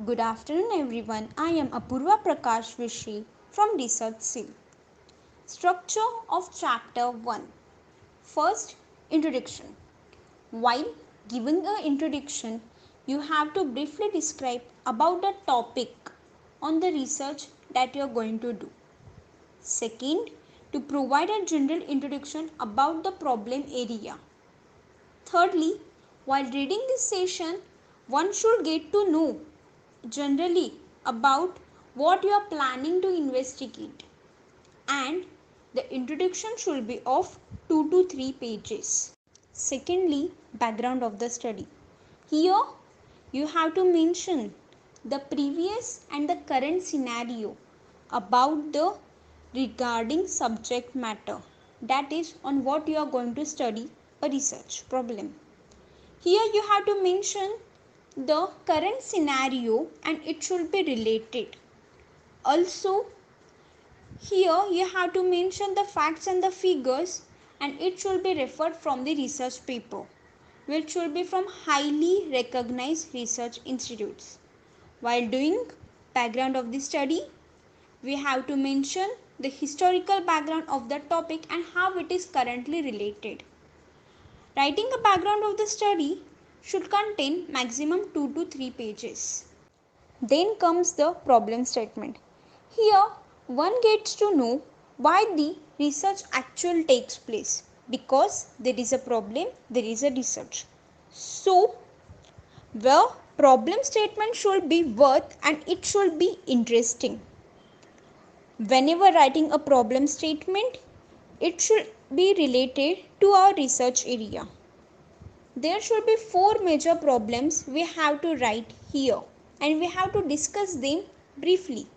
Good afternoon everyone. I am Apurva Prakash Rishi from Research Cell. Structure of Chapter 1. First, introduction. While giving an introduction, you have to briefly describe about the topic on the research that you are going to do. Second, to provide a general introduction about the problem area. Thirdly, while reading this session, one should get to know generally about what you are planning to investigate, and the introduction should be of 2 to 3 pages. Secondly, background of the study. Here you have to mention the previous and the current scenario about the regarding subject matter, that is on what you are going to study a research problem. Here you have to mention the current scenario and it should be related. Also, here you have to mention the facts and the figures and it should be referred from the research paper, which should be from highly recognized research institutes. While doing background of the study, we have to mention the historical background of the topic and how it is currently related. Writing a background of the study should contain maximum 2 to 3 pages. Then comes the problem statement. Here one gets to know why the research actually takes place. Because there is a problem, there is a research. So the problem statement should be worth and it should be interesting. Whenever writing a problem statement, it should be related to our research area. There should be 4 major problems we have to write here and we have to discuss them briefly.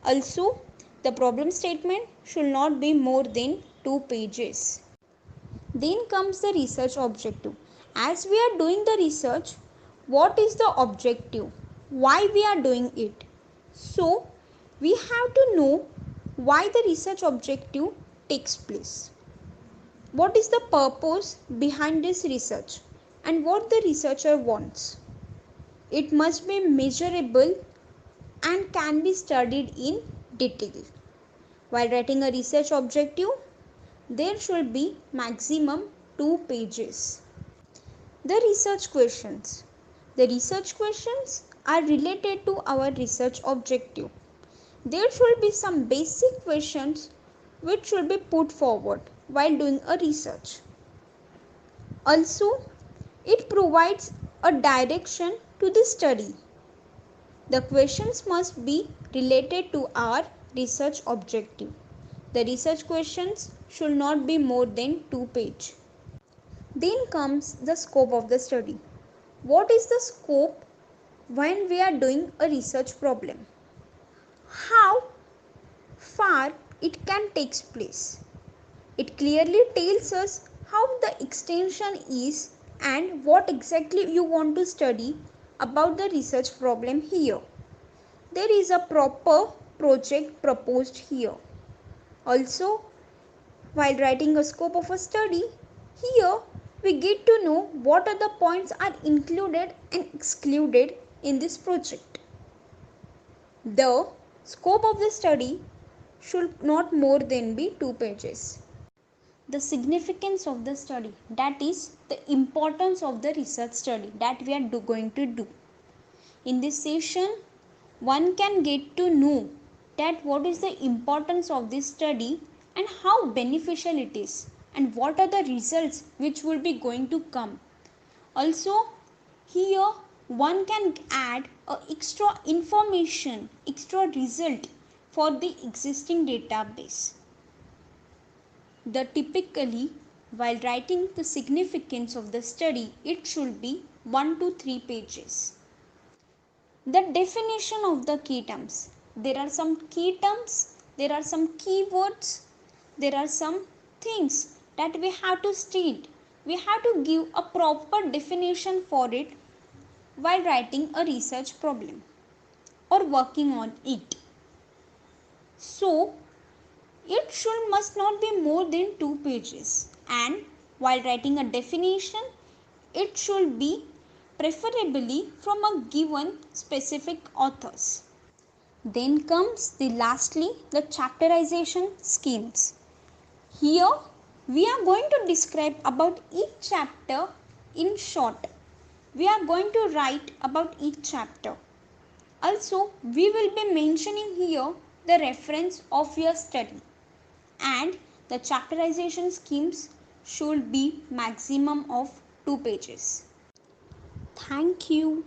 Also, the problem statement should not be more than 2 pages. Then comes the research objective. As we are doing the research, what is the objective? Why we are doing it? So, we have to know why the research objective takes place. What is the purpose behind this research and what the researcher wants? It must be measurable and can be studied in detail. While writing a research objective, there should be maximum 2 pages. The research questions. The research questions are related to our research objective. There should be some basic questions which should be put forward while doing a research. Also, it provides a direction to the study. The questions must be related to our research objective. The research questions should not be more than 2 pages. Then comes the scope of the study. What is the scope when we are doing a research problem? How far it can take place? It clearly tells us how the extension is and what exactly you want to study about the research problem here. There is a proper project proposed here. Also, while writing a scope of a study, here we get to know what are the points are included and excluded in this project. The scope of the study should not more than be 2 pages. The significance of the study, that is the importance of the research study that we are going to do. In this session, one can get to know that what is the importance of this study and how beneficial it is and what are the results which will be going to come. Also, here one can add a extra information, extra result for the existing database. The typically, while writing the significance of the study, it should be 1 to 3 pages. The definition of the key terms. There are some key terms, there are some keywords, there are some things that we have to state. We have to give a proper definition for it while writing a research problem or working on it. So, it must not be more than 2 pages, and while writing a definition, it should be preferably from a given specific authors. Then comes the chapterization schemes. Here we are going to describe about each chapter in short. We are going to write about each chapter. Also, we will be mentioning here the reference of your study, and the chapterization schemes should be maximum of 2 pages. Thank you.